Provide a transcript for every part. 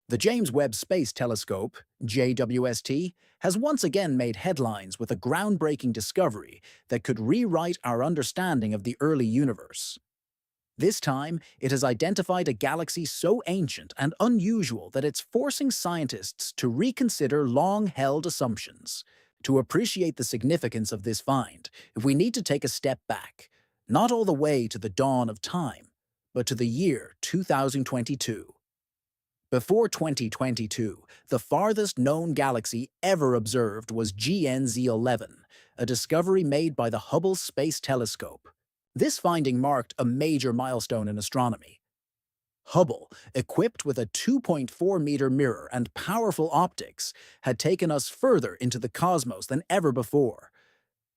The James Webb Space Telescope, JWST, has once again made headlines with a groundbreaking discovery that could rewrite our understanding of the early universe. This time, it has identified a galaxy so ancient and unusual that it's forcing scientists to reconsider long-held assumptions. To appreciate the significance of this find, we need to take a step back, not all the way to the dawn of time, but to the year 2022. Before 2022, the farthest known galaxy ever observed was GNZ11, a discovery made by the Hubble Space Telescope. This finding marked a major milestone in astronomy. Hubble, equipped with a 2.4-meter mirror and powerful optics, had taken us further into the cosmos than ever before.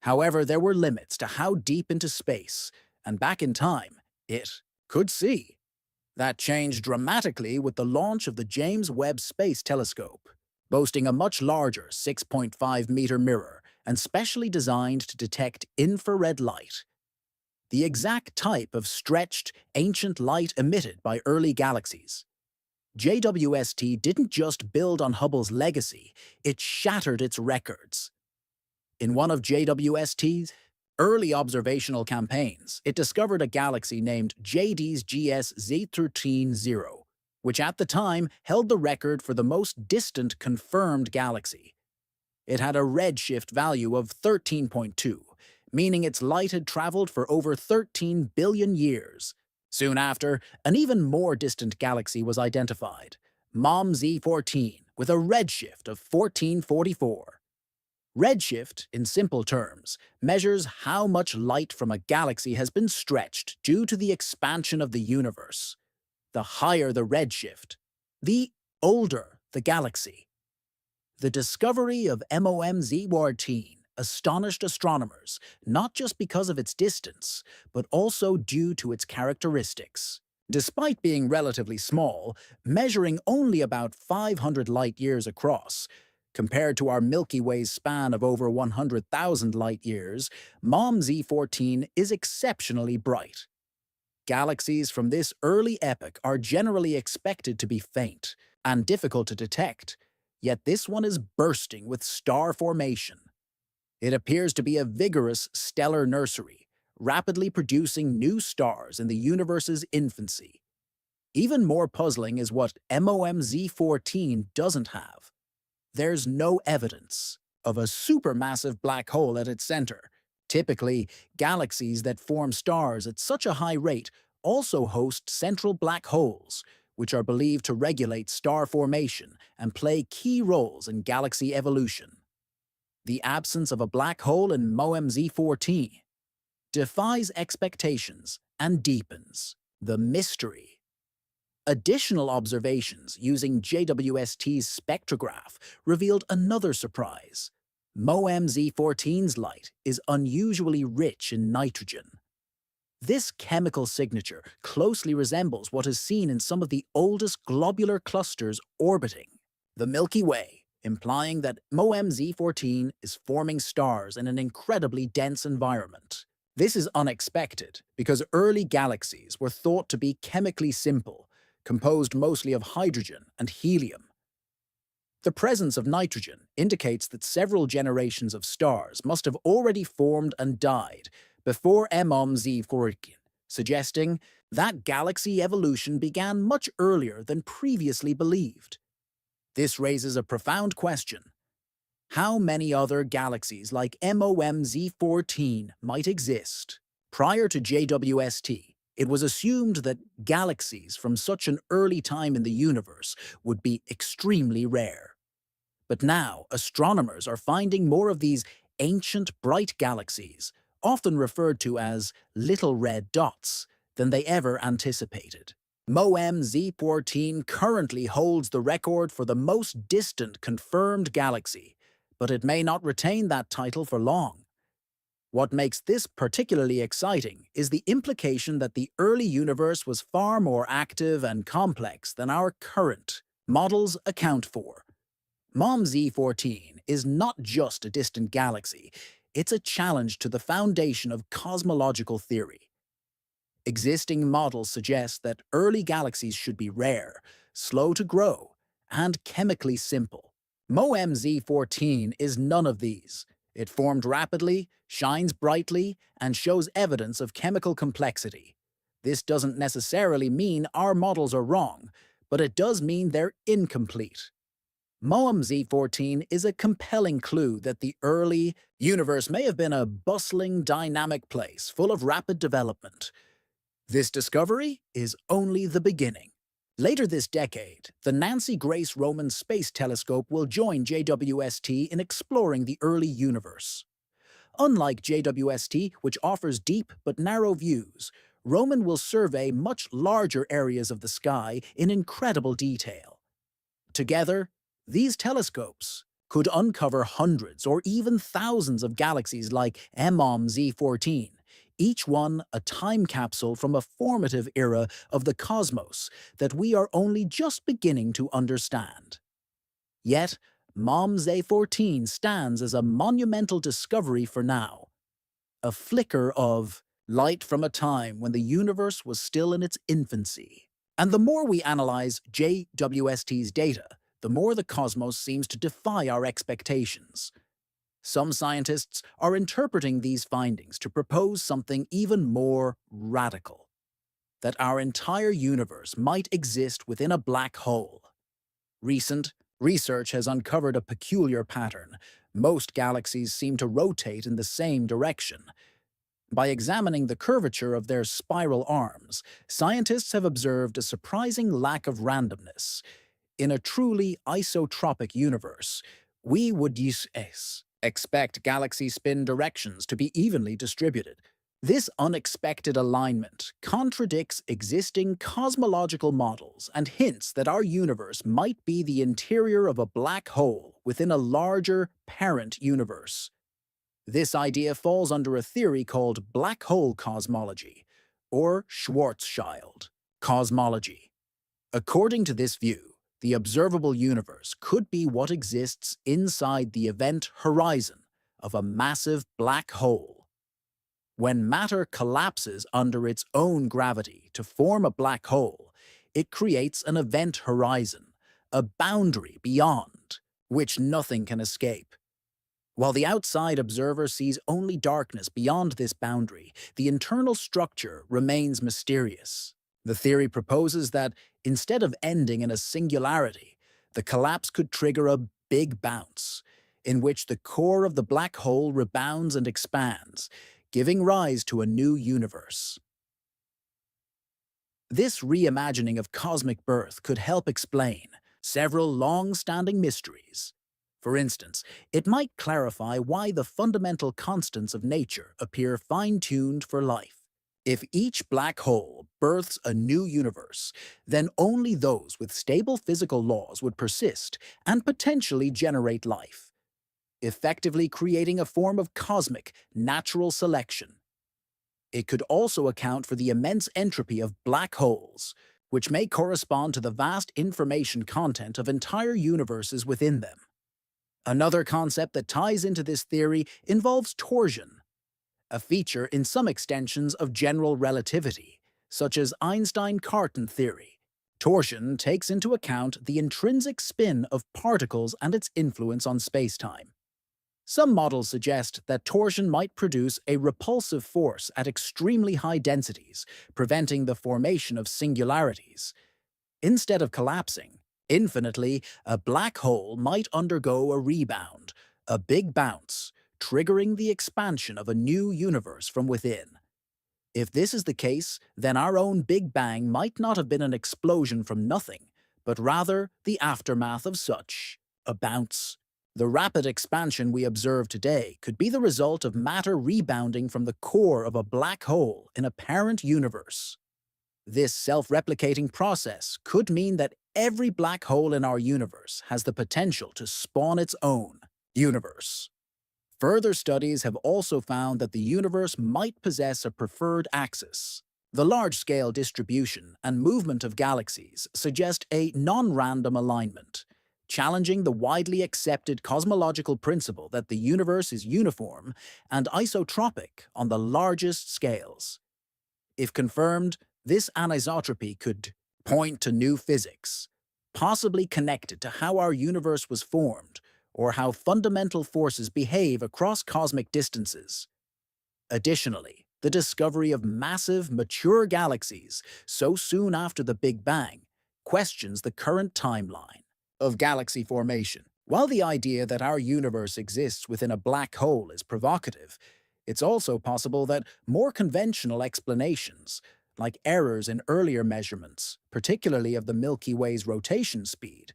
However, there were limits to how deep into space, and back in time, it could see. That changed dramatically with the launch of the James Webb Space Telescope, boasting a much larger 6.5-meter mirror and specially designed to detect infrared light, the exact type of stretched, ancient light emitted by early galaxies. JWST didn't just build on Hubble's legacy, it shattered its records. In one of JWST's early observational campaigns, it discovered a galaxy named JD's GS Z13-0, which at the time held the record for the most distant confirmed galaxy. It had a redshift value of 13.2, meaning its light had traveled for over 13 billion years. Soon after, an even more distant galaxy was identified, MOM Z14, with a redshift of 1444. Redshift, in simple terms, measures how much light from a galaxy has been stretched due to the expansion of the universe. The higher the redshift, the older the galaxy. The discovery of MOM Z14 astonished astronomers, not just because of its distance, but also due to its characteristics. Despite being relatively small, measuring only about 500 light-years across, compared to our Milky Way's span of over 100,000 light-years, MOM Z14 is exceptionally bright. Galaxies from this early epoch are generally expected to be faint and difficult to detect, yet this one is bursting with star formation. It appears to be a vigorous stellar nursery, rapidly producing new stars in the universe's infancy. Even more puzzling is what MOM Z14 doesn't have. There's no evidence of a supermassive black hole at its center. Typically, galaxies that form stars at such a high rate also host central black holes, which are believed to regulate star formation and play key roles in galaxy evolution. The absence of a black hole in MOM Z14 defies expectations and deepens the mystery. Additional observations using JWST's spectrograph revealed another surprise. MOM Z14's light is unusually rich in nitrogen. This chemical signature closely resembles what is seen in some of the oldest globular clusters orbiting the Milky Way, implying that MOM Z14 is forming stars in an incredibly dense environment. This is unexpected because early galaxies were thought to be chemically simple, composed mostly of hydrogen and helium. The presence of nitrogen indicates that several generations of stars must have already formed and died before MOM Z14, suggesting that galaxy evolution began much earlier than previously believed. This raises a profound question. How many other galaxies like MOM Z14 might exist? Prior to JWST, it was assumed that galaxies from such an early time in the universe would be extremely rare. But now, astronomers are finding more of these ancient bright galaxies, often referred to as little red dots, than they ever anticipated. MOM Z14 currently holds the record for the most distant confirmed galaxy, but it may not retain that title for long. What makes this particularly exciting is the implication that the early universe was far more active and complex than our current models account for. MOM Z14 is not just a distant galaxy, it's a challenge to the foundation of cosmological theory. Existing models suggest that early galaxies should be rare, slow to grow, and chemically simple. MOMZ14 is none of these. It formed rapidly, shines brightly, and shows evidence of chemical complexity. This doesn't necessarily mean our models are wrong, but it does mean they're incomplete. MOMZ14 is a compelling clue that the early universe may have been a bustling, dynamic place full of rapid development. This discovery is only the beginning. Later this decade, the Nancy Grace Roman Space Telescope will join JWST in exploring the early universe. Unlike JWST, which offers deep but narrow views, Roman will survey much larger areas of the sky in incredible detail. Together, these telescopes could uncover hundreds or even thousands of galaxies like MOMZ14, each one a time capsule from a formative era of the cosmos that we are only just beginning to understand. Yet, MOMZ14 stands as a monumental discovery for now, a flicker of light from a time when the universe was still in its infancy. And the more we analyze JWST's data, the more the cosmos seems to defy our expectations. Some scientists are interpreting these findings to propose something even more radical, that our entire universe might exist within a black hole. Recent research has uncovered a peculiar pattern. Most galaxies seem to rotate in the same direction. By examining the curvature of their spiral arms, scientists have observed a surprising lack of randomness. In a truly isotropic universe, we would expect galaxy spin directions to be evenly distributed. This unexpected alignment contradicts existing cosmological models and hints that our universe might be the interior of a black hole within a larger parent universe. This idea falls under a theory called black hole cosmology, or Schwarzschild cosmology. According to this view, the observable universe could be what exists inside the event horizon of a massive black hole. When matter collapses under its own gravity to form a black hole, it creates an event horizon, a boundary beyond which nothing can escape. While the outside observer sees only darkness beyond this boundary, the internal structure remains mysterious. The theory proposes that, instead of ending in a singularity, the collapse could trigger a big bounce, in which the core of the black hole rebounds and expands, giving rise to a new universe. This reimagining of cosmic birth could help explain several long-standing mysteries. For instance, it might clarify why the fundamental constants of nature appear fine-tuned for life. If each black hole births a new universe, then only those with stable physical laws would persist and potentially generate life, effectively creating a form of cosmic, natural selection. It could also account for the immense entropy of black holes, which may correspond to the vast information content of entire universes within them. Another concept that ties into this theory involves torsion, a feature in some extensions of general relativity, such as Einstein-Cartan theory. Torsion takes into account the intrinsic spin of particles and its influence on spacetime. Some models suggest that torsion might produce a repulsive force at extremely high densities, preventing the formation of singularities. Instead of collapsing infinitely, a black hole might undergo a rebound, a big bounce, triggering the expansion of a new universe from within. If this is the case, then our own Big Bang might not have been an explosion from nothing, but rather the aftermath of such a bounce. The rapid expansion we observe today could be the result of matter rebounding from the core of a black hole in a parent universe. This self-replicating process could mean that every black hole in our universe has the potential to spawn its own universe. Further studies have also found that the universe might possess a preferred axis. The large-scale distribution and movement of galaxies suggest a non-random alignment, challenging the widely accepted cosmological principle that the universe is uniform and isotropic on the largest scales. If confirmed, this anisotropy could point to new physics, possibly connected to how our universe was formed or how fundamental forces behave across cosmic distances. Additionally, the discovery of massive, mature galaxies so soon after the Big Bang questions the current timeline of galaxy formation. While the idea that our universe exists within a black hole is provocative, it's also possible that more conventional explanations, like errors in earlier measurements, particularly of the Milky Way's rotation speed,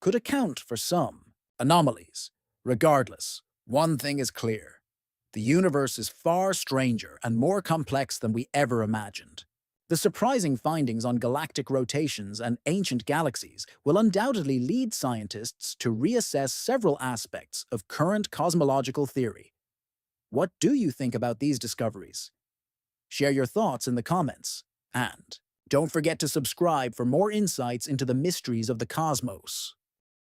could account for some anomalies. Regardless, one thing is clear. The universe is far stranger and more complex than we ever imagined. The surprising findings on galactic rotations and ancient galaxies will undoubtedly lead scientists to reassess several aspects of current cosmological theory. What do you think about these discoveries? Share your thoughts in the comments. And don't forget to subscribe for more insights into the mysteries of the cosmos.